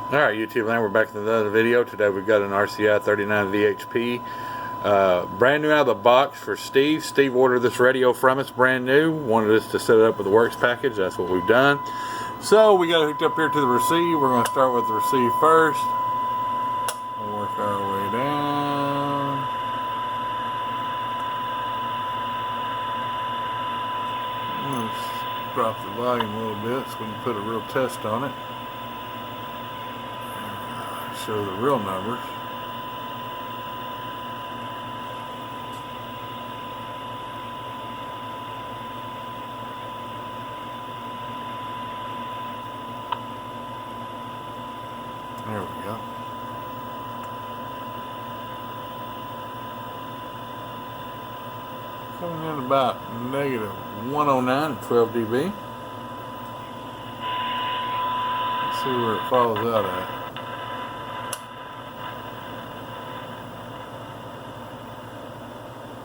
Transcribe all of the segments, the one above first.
Alright, YouTube land, we're back in another video. Today we've got an RCI 39 VHP. Brand new out of the box for Steve. Steve ordered this radio from us brand new. Wanted us to set it up with a works package. That's what we've done. So we got it hooked up here to the receive. We're going to start with the receive first. We'll work our way down. Let's drop the volume a little bit so we can put a real test on it. Show the real numbers. There we go. Coming in about negative 109 at 12 dB. Let's see where it falls out at.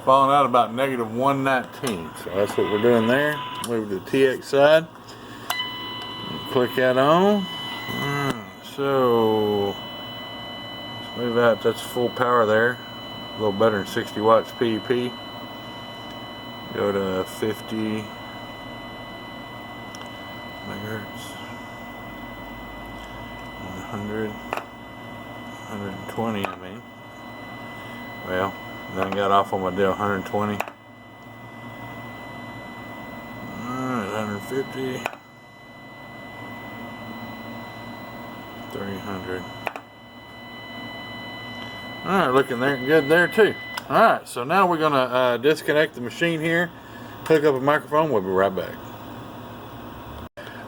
Falling out about negative 119. So that's what we're doing there. Move to the TX side. Click that on. So let's move out. That's full power there. A little better than 60 watts PEP. Go to 50 megahertz. 100. 120, I mean. Well, then got off on my deal. 120. Alright, 150. 300. Alright, looking there good there too. Alright, so now we're going to disconnect the machine here, hook up a microphone. We'll be right back.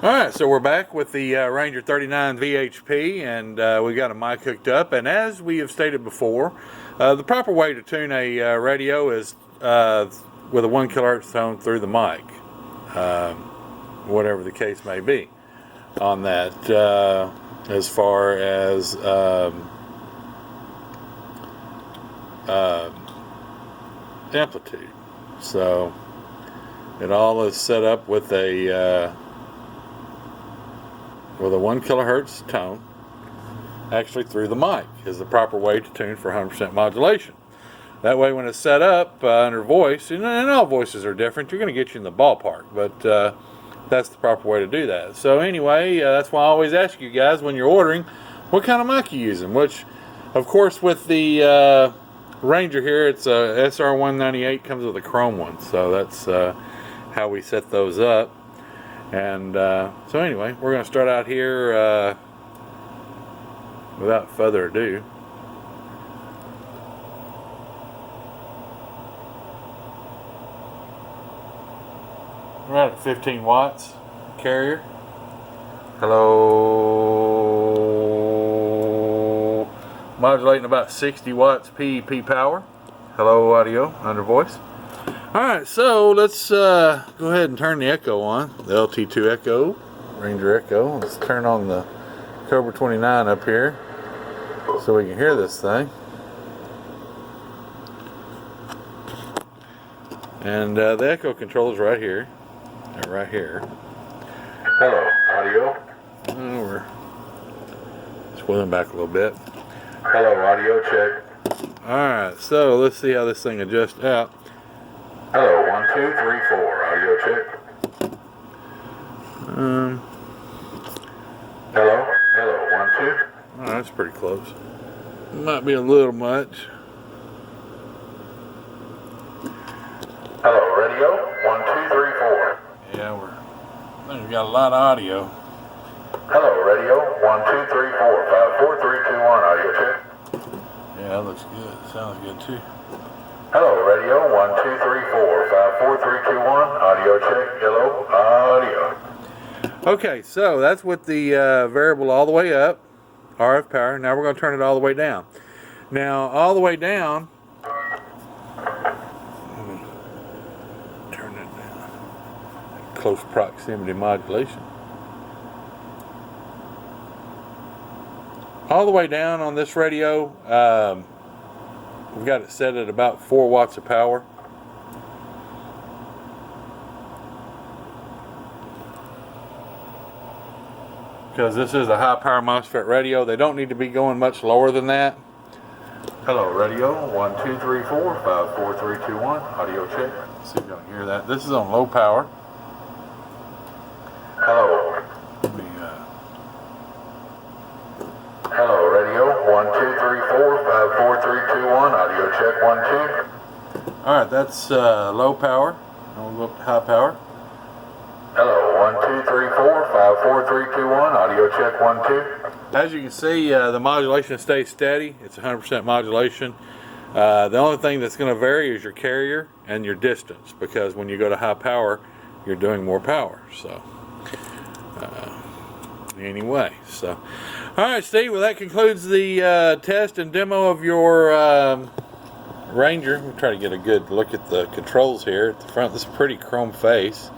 Alright, so we're back with the Ranger 39 VHP, and we got a mic hooked up. And as we have stated before, the proper way to tune a radio is with a 1 kilohertz tone through the mic, whatever the case may be on that, as far as amplitude. So it all is set up with a 1 kilohertz tone, actually through the mic is the proper way to tune for 100% modulation. That way when it's set up under voice, and all voices are different, you're going to get you in the ballpark, but that's the proper way to do that. So anyway, that's why I always ask you guys when you're ordering what kind of mic you're using, which of course with the Ranger here, it's a SR198, comes with a chrome one, so that's how we set those up. And so anyway, we're going to start out here without further ado. We're at 15 watts carrier. Hello. Modulating about 60 watts PEP power. Hello audio under voice. Alright, so let's go ahead and turn the echo on. The LT2 echo, Ranger echo. Let's turn on the Cobra 29 up here so we can hear this thing. And the echo controller's right here. Right here. Hello, audio. We're swilling back a little bit. Hello, audio check. Alright, so let's see how this thing adjusts out. Hello, 1, 2, 3, 4. Audio check. Hello, 1, 2. Oh, that's pretty close. Might be a little much. Hello, radio. 1, 2, 3, 4. Yeah, I think we got a lot of audio. Hello, radio. 1, 2, 3, 4. 5, 4, 3, 2, 1. Audio check. Yeah, that looks good. Sounds good too. Hello, radio. 1, 2, 3, 4. 5, 4, 3, 2, 1. Audio check. Hello, audio. Okay, so that's with the variable all the way up, RF power. Now we're going to turn it all the way down. Now, all the way down, turn it down. Close proximity modulation. All the way down on this radio, we've got it set at about 4 watts of power. because this is a high power MOSFET radio. They don't need to be going much lower than that. Hello, radio 1 2 3 4 5 4 3 2 1. Audio check. Let's see if you can hear that. This is on low power. Hello. Hello, radio 1 2 3 4 5 4 3 2 1. Audio check 1 2. All right, that's low power. I'll go up to high power. Hello, 1 2 3 4 5 4 3 2 1. Audio check 1 2. As you can see, the modulation stays steady. It's 100% modulation. The only thing that's going to vary is your carrier and your distance, because when you go to high power, you're doing more power. So, anyway, so all right, Steve. Well, that concludes the test and demo of your Ranger. We'll try to get a good look at the controls here at the front. This is a pretty chrome face,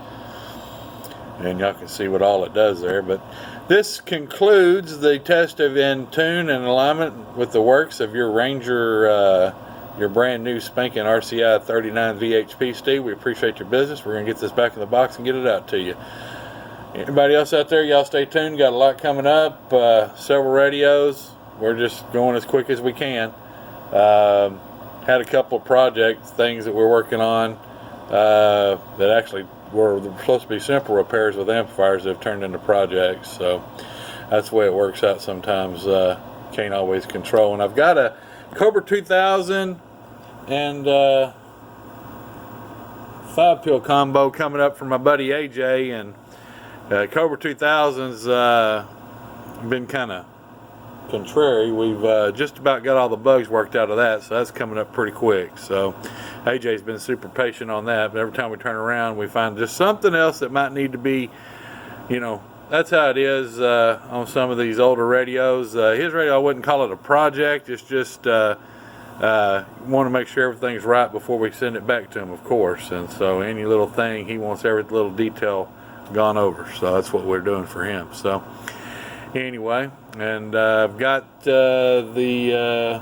and y'all can see what all it does there. But this concludes the test of in tune and alignment with the works of your Ranger, your brand new spanking RCI 39 VHP. Steve, we appreciate your business. We're going to get this back in the box and get it out to you. Anybody else out there, y'all stay tuned. Got a lot coming up, several radios. We're just going as quick as we can. Had a couple of projects, things that we're working on that actually were supposed to be simple repairs with amplifiers that have turned into projects. So that's the way it works out sometimes. Can't always control. And I've got a Cobra 2000 and 5-pill combo coming up for my buddy AJ, and Cobra 2000's been kind of contrary. We've just about got all the bugs worked out of that, so that's coming up pretty quick. So AJ's been super patient on that, but every time we turn around we find just something else that might need to be, you know, that's how it is on some of these older radios. His radio, I wouldn't call it a project. It's just want to make sure everything's right before we send it back to him, of course. And so any little thing, he wants every little detail gone over. So that's what we're doing for him. So anyway, and I've got the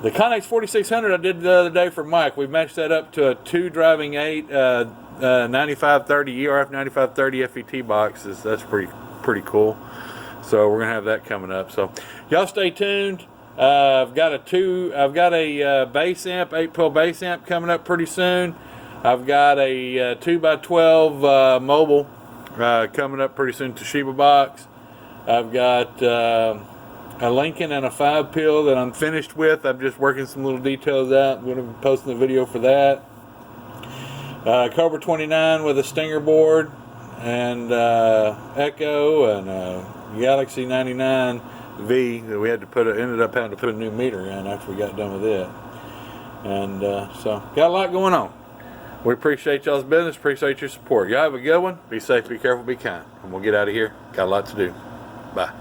Connex 4600 I did the other day for Mike. We matched that up to a 2 driving 8 9530 ERF 9530 FET boxes. That's pretty cool. So we're gonna have that coming up. So y'all stay tuned. I've got a bass amp, 8-pill bass amp coming up pretty soon. I've got a 2x12 mobile coming up pretty soon, Toshiba box. I've got a Lincoln and a 5-pill that I'm finished with. I'm just working some little details out. I'm going to be posting the video for that. Cobra 29 with a Stinger board and Echo and Galaxy 99V that we had to ended up having to put a new meter in after we got done with it. And so got a lot going on. We appreciate y'all's business, appreciate your support. Y'all have a good one. Be safe, be careful, be kind. And we'll get out of here. Got a lot to do. Bye.